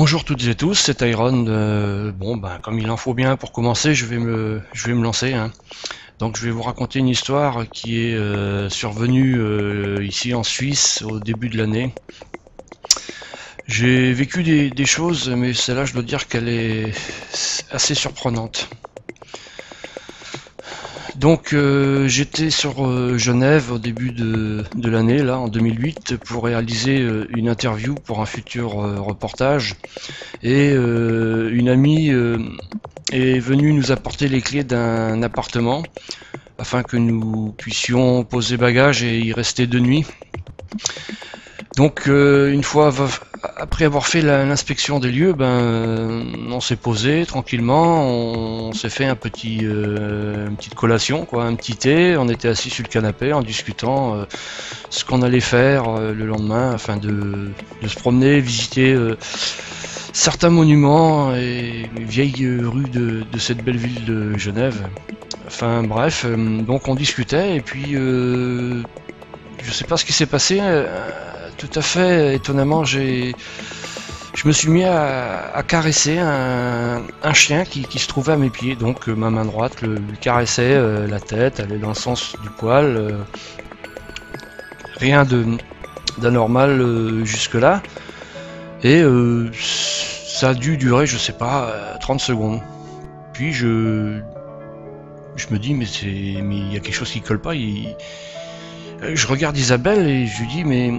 Bonjour toutes et tous, c'est Iron. Comme il en faut bien pour commencer, je vais me lancer, hein. Donc je vais vous raconter une histoire qui est survenue ici en Suisse au début de l'année. J'ai vécu des choses, mais celle-là, je dois dire qu'elle est assez surprenante. Donc j'étais sur Genève au début de l'année, là en 2008, pour réaliser une interview pour un futur reportage. Et une amie est venue nous apporter les clés d'un appartement afin que nous puissions poser bagages et y rester 2 nuits. Donc une fois après avoir fait l'inspection des lieux, on s'est posé tranquillement, on s'est fait une petite collation, quoi, un petit thé, on était assis sur le canapé en discutant ce qu'on allait faire le lendemain afin de se promener, visiter certains monuments et vieilles rues de cette belle ville de Genève. Enfin bref, donc on discutait et puis je sais pas ce qui s'est passé. Tout à fait étonnamment, je me suis mis à caresser un chien qui se trouvait à mes pieds. Donc ma main droite lui caressait la tête, allait dans le sens du poil. Rien d'anormal jusque là. Et ça a dû durer, je sais pas, 30 secondes. Puis je me dis, mais il y a quelque chose qui colle pas. Je regarde Isabelle et je lui dis, mais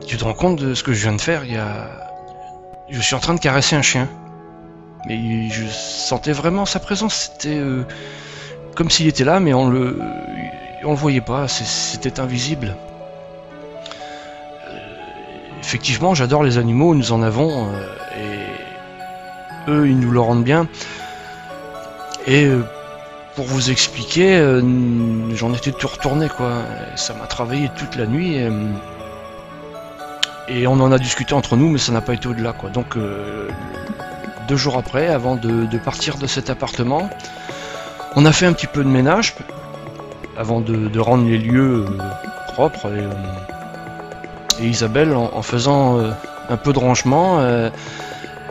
tu te rends compte de ce que je viens de faire? Je suis en train de caresser un chien. Et je sentais vraiment sa présence. C'était comme s'il était là, mais on le voyait pas. C'était invisible. Effectivement, j'adore les animaux, nous en avons, et eux, ils nous le rendent bien. Et pour vous expliquer, j'en étais tout retourné, quoi. Ça m'a travaillé toute la nuit, et on en a discuté entre nous, mais ça n'a pas été au-delà, quoi. Donc, 2 jours après, avant de partir de cet appartement, on a fait un petit peu de ménage, avant de rendre les lieux propres, et Isabelle, en faisant un peu de rangement,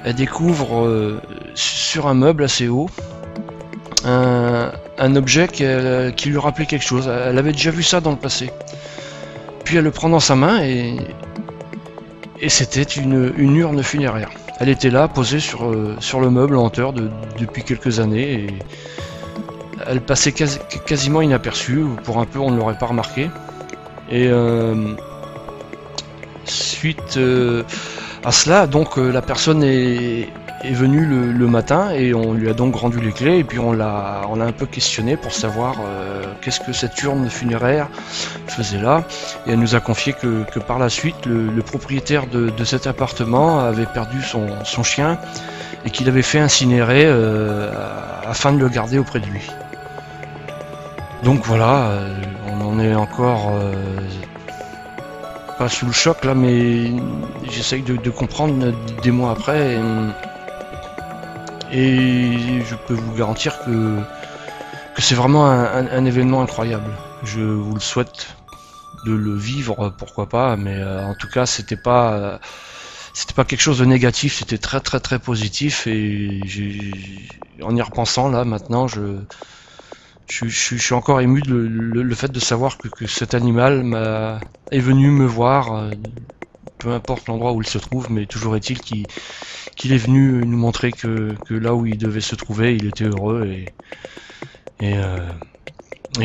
elle découvre sur un meuble assez haut un objet qui lui rappelait quelque chose. Elle avait déjà vu ça dans le passé. Puis elle le prend dans sa main et c'était une urne funéraire. Elle était là, posée sur le meuble en hauteur depuis quelques années, et elle passait quasiment inaperçue. Pour un peu, on ne l'aurait pas remarqué. Et suite à cela, donc la personne est venue le matin et on lui a donc rendu les clés et puis on l'a un peu questionné pour savoir qu'est-ce que cette urne funéraire faisait là, et elle nous a confié que par la suite le propriétaire de cet appartement avait perdu son chien et qu'il avait fait incinérer afin de le garder auprès de lui. Donc voilà, on en est encore pas sous le choc là, mais j'essaye de comprendre des mois après, et je peux vous garantir que c'est vraiment un événement incroyable. Je vous le souhaite de le vivre, pourquoi pas, mais en tout cas c'était pas quelque chose de négatif, c'était très très très positif, et en y repensant là maintenant, je suis encore ému de le fait de savoir que cet animal est venu me voir, peu importe l'endroit où il se trouve, mais toujours est-il qu'il est venu nous montrer que là où il devait se trouver, il était heureux, et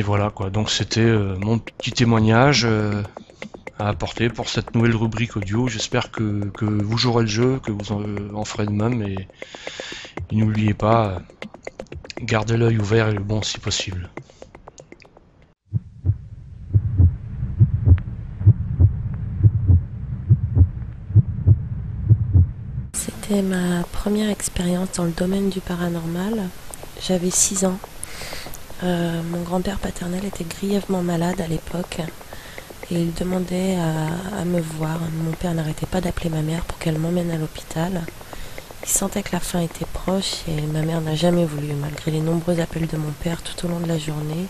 voilà quoi. Donc c'était mon petit témoignage à apporter pour cette nouvelle rubrique audio. J'espère que vous jouerez le jeu, que vous en ferez de même, et n'oubliez pas, gardez l'œil ouvert et le bon si possible. C'était ma première expérience dans le domaine du paranormal. J'avais 6 ans. Mon grand-père paternel était grièvement malade à l'époque et il demandait à me voir. Mon père n'arrêtait pas d'appeler ma mère pour qu'elle m'emmène à l'hôpital. Il sentait que la fin était proche et ma mère n'a jamais voulu, malgré les nombreux appels de mon père tout au long de la journée.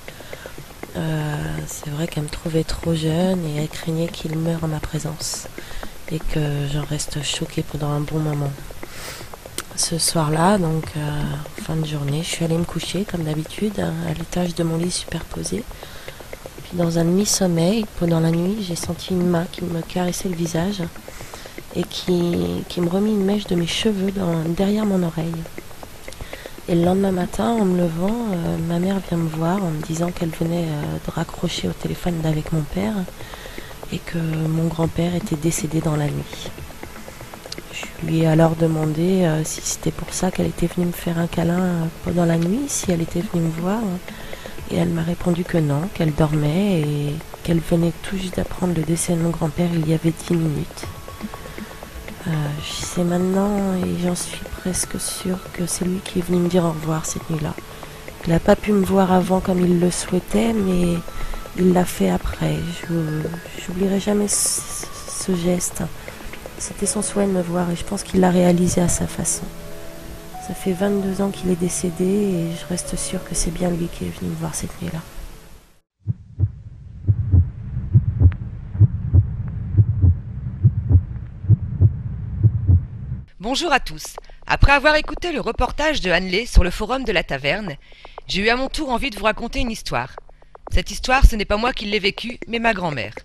C'est vrai qu'elle me trouvait trop jeune et elle craignait qu'il meure en ma présence. et que j'en reste choquée pendant un bon moment. Ce soir-là, donc fin de journée, je suis allée me coucher comme d'habitude à l'étage de mon lit superposé. Puis dans un demi-sommeil, pendant la nuit, j'ai senti une main qui me caressait le visage et qui me remit une mèche de mes cheveux derrière mon oreille. Et le lendemain matin, en me levant, ma mère vient me voir en me disant qu'elle venait de raccrocher au téléphone avec mon père et que mon grand-père était décédé dans la nuit. Je lui ai alors demandé si c'était pour ça qu'elle était venue me faire un câlin pendant la nuit, si elle était venue me voir. Et elle m'a répondu que non, qu'elle dormait et qu'elle venait tout juste d'apprendre le décès de mon grand-père il y avait 10 minutes. Je sais maintenant, et j'en suis presque sûre, que c'est lui qui est venu me dire au revoir cette nuit-là. Il n'a pas pu me voir avant comme il le souhaitait, mais il l'a fait après. J'oublierai jamais ce geste. C'était son souhait de me voir et je pense qu'il l'a réalisé à sa façon. Ça fait 22 ans qu'il est décédé et je reste sûre que c'est bien lui qui est venu me voir cette nuit-là. Bonjour à tous. Après avoir écouté le reportage de Annelé sur le forum de la taverne, j'ai eu à mon tour envie de vous raconter une histoire. Cette histoire, ce n'est pas moi qui l'ai vécue, mais ma grand-mère.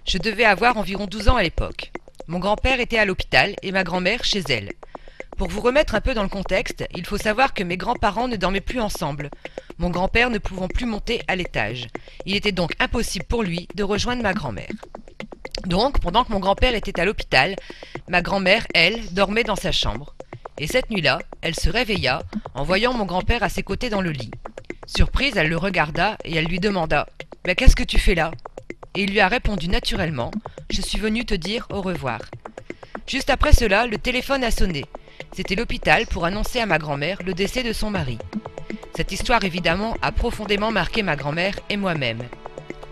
Je devais avoir environ 12 ans à l'époque. Mon grand-père était à l'hôpital et ma grand-mère chez elle. Pour vous remettre un peu dans le contexte, il faut savoir que mes grands-parents ne dormaient plus ensemble, mon grand-père ne pouvant plus monter à l'étage. Il était donc impossible pour lui de rejoindre ma grand-mère. Donc, pendant que mon grand-père était à l'hôpital, ma grand-mère, elle, dormait dans sa chambre. Et cette nuit-là, elle se réveilla en voyant mon grand-père à ses côtés dans le lit. Surprise, elle le regarda et elle lui demanda « Mais qu'est-ce que tu fais là ?» Et il lui a répondu naturellement « Je suis venu te dire au revoir ». Juste après cela, le téléphone a sonné. C'était l'hôpital pour annoncer à ma grand-mère le décès de son mari. Cette histoire, évidemment, a profondément marqué ma grand-mère et moi-même.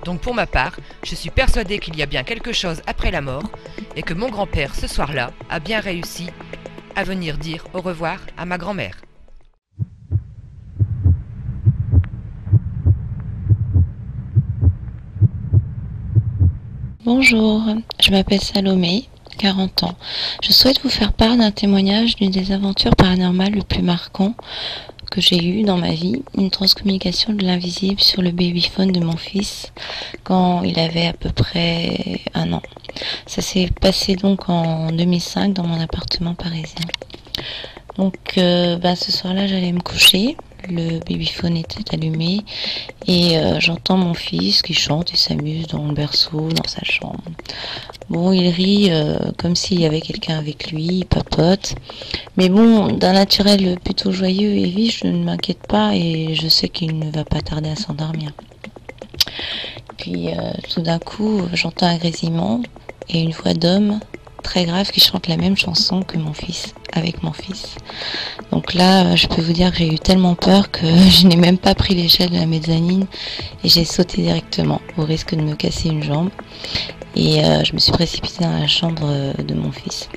Donc pour ma part, je suis persuadée qu'il y a bien quelque chose après la mort et que mon grand-père, ce soir-là, a bien réussi à venir dire au revoir à ma grand-mère. Bonjour, je m'appelle Salomé, 40 ans. Je souhaite vous faire part d'un témoignage d'une des aventures paranormales le plus marquant que j'ai eu dans ma vie, une transcommunication de l'invisible sur le babyphone de mon fils quand il avait à peu près 1 an. Ça s'est passé donc en 2005 dans mon appartement parisien. Donc ce soir-là, j'allais me coucher, le babyphone était allumé et j'entends mon fils qui chante et s'amuse dans le berceau, dans sa chambre. Bon, il rit comme s'il y avait quelqu'un avec lui, il papote. Mais bon, d'un naturel plutôt joyeux et vif, je ne m'inquiète pas et je sais qu'il ne va pas tarder à s'endormir. Puis tout d'un coup, j'entends un grésillement et une voix d'homme très grave qui chante la même chanson que mon fils, avec mon fils. Donc là, je peux vous dire que j'ai eu tellement peur que je n'ai même pas pris l'échelle de la mezzanine et j'ai sauté directement au risque de me casser une jambe. Et je me suis précipitée dans la chambre de mon fils.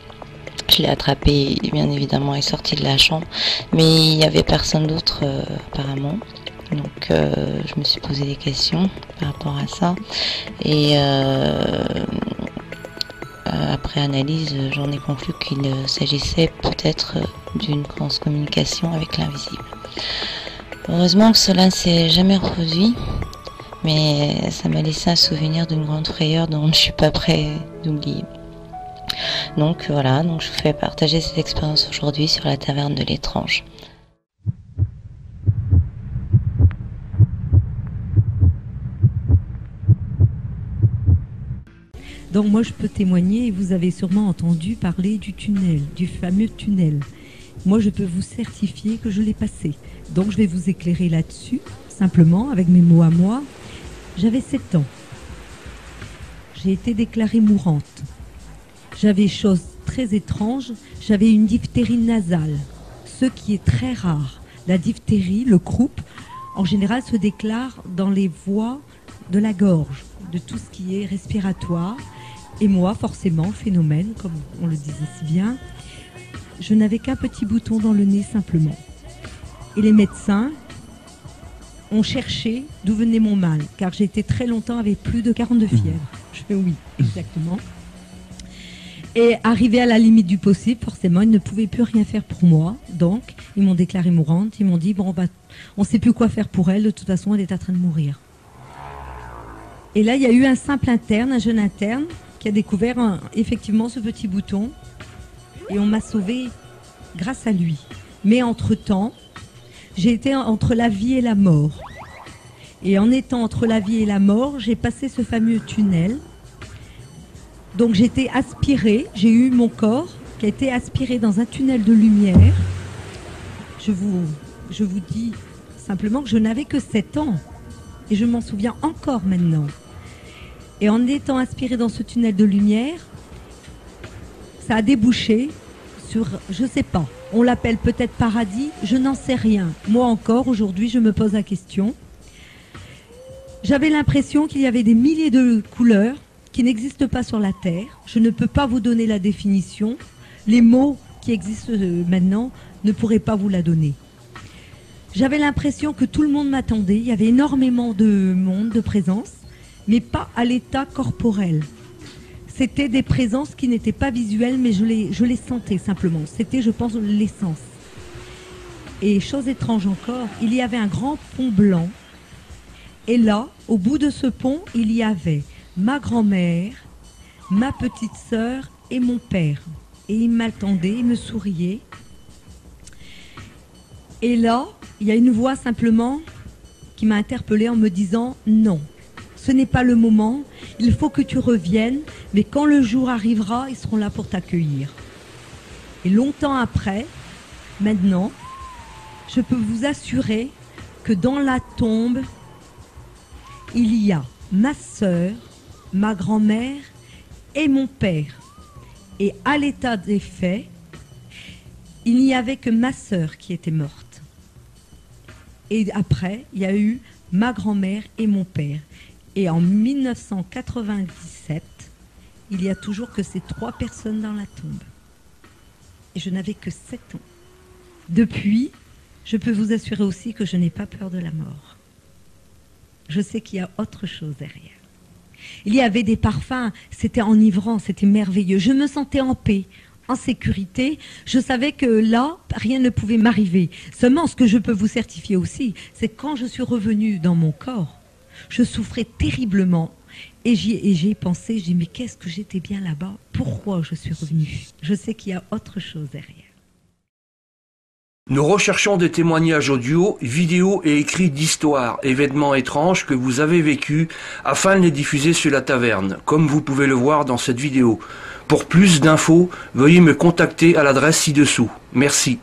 Je l'ai attrapé, bien évidemment, et sorti de la chambre. Mais il n'y avait personne d'autre apparemment. Donc je me suis posé des questions par rapport à ça. Et après analyse, j'en ai conclu qu'il s'agissait peut-être d'une transcommunication avec l'invisible. Heureusement que cela ne s'est jamais reproduit. Mais ça m'a laissé un souvenir d'une grande frayeur dont je ne suis pas prêt d'oublier. Donc voilà, je vous fais partager cette expérience aujourd'hui sur la taverne de l'étrange. Donc moi je peux témoigner, vous avez sûrement entendu parler du tunnel, du fameux tunnel. Moi je peux vous certifier que je l'ai passé. Donc je vais vous éclairer là-dessus, simplement avec mes mots à moi. J'avais 7 ans. J'ai été déclarée mourante. J'avais chose très étrange, j'avais une diphtérie nasale, ce qui est très rare. La diphtérie, le croup, en général se déclare dans les voies de la gorge, de tout ce qui est respiratoire. Et moi, forcément, phénomène, comme on le disait si bien, je n'avais qu'un petit bouton dans le nez simplement. Et les médecins ont cherché d'où venait mon mal, car j'ai été très longtemps avec plus de 42 fièvres. Oui, exactement. Et arrivé à la limite du possible, forcément, ils ne pouvaient plus rien faire pour moi. Donc, ils m'ont déclarée mourante. Ils m'ont dit, bon, bah, on ne sait plus quoi faire pour elle. De toute façon, elle est en train de mourir. Et là, il y a eu un simple interne, un jeune interne, qui a découvert effectivement ce petit bouton. Et on m'a sauvée grâce à lui. Mais entre-temps, j'ai été entre la vie et la mort. Et en étant entre la vie et la mort, j'ai passé ce fameux tunnel. Donc j'ai été aspirée, j'ai eu mon corps qui a été aspiré dans un tunnel de lumière. Je vous dis simplement que je n'avais que 7 ans. Et je m'en souviens encore maintenant. Et en étant aspirée dans ce tunnel de lumière, ça a débouché sur, je ne sais pas, on l'appelle peut-être paradis, je n'en sais rien. Moi encore, aujourd'hui, je me pose la question. J'avais l'impression qu'il y avait des milliers de couleurs qui n'existent pas sur la Terre. Je ne peux pas vous donner la définition. Les mots qui existent maintenant ne pourraient pas vous la donner. J'avais l'impression que tout le monde m'attendait. Il y avait énormément de monde, de présence, mais pas à l'état corporel. C'était des présences qui n'étaient pas visuelles, mais je les sentais simplement. C'était, je pense, l'essence. Et chose étrange encore, il y avait un grand pont blanc. Et là, au bout de ce pont, il y avait ma grand-mère, ma petite sœur et mon père. Et ils m'attendaient, ils me souriaient. Et là, il y a une voix simplement qui m'a interpellée en me disant « Non, ce n'est pas le moment, il faut que tu reviennes, mais quand le jour arrivera, ils seront là pour t'accueillir. » Et longtemps après, maintenant, je peux vous assurer que dans la tombe, il y a ma sœur, ma grand-mère et mon père. Et à l'état des faits, il n'y avait que ma sœur qui était morte. Et après, il y a eu ma grand-mère et mon père. Et en 1997, il y a toujours que ces 3 personnes dans la tombe. Et je n'avais que 7 ans. Depuis, je peux vous assurer aussi que je n'ai pas peur de la mort. Je sais qu'il y a autre chose derrière. Il y avait des parfums, c'était enivrant, c'était merveilleux. Je me sentais en paix, en sécurité. Je savais que là, rien ne pouvait m'arriver. Seulement, ce que je peux vous certifier aussi, c'est que quand je suis revenue dans mon corps, je souffrais terriblement. Et j'y ai pensé, j'ai dit, mais qu'est-ce que j'étais bien là-bas? Pourquoi je suis revenue? Je sais qu'il y a autre chose derrière. Nous recherchons des témoignages audio, vidéo et écrits d'histoires, événements étranges que vous avez vécus, afin de les diffuser sur la taverne, comme vous pouvez le voir dans cette vidéo. Pour plus d'infos, veuillez me contacter à l'adresse ci-dessous. Merci.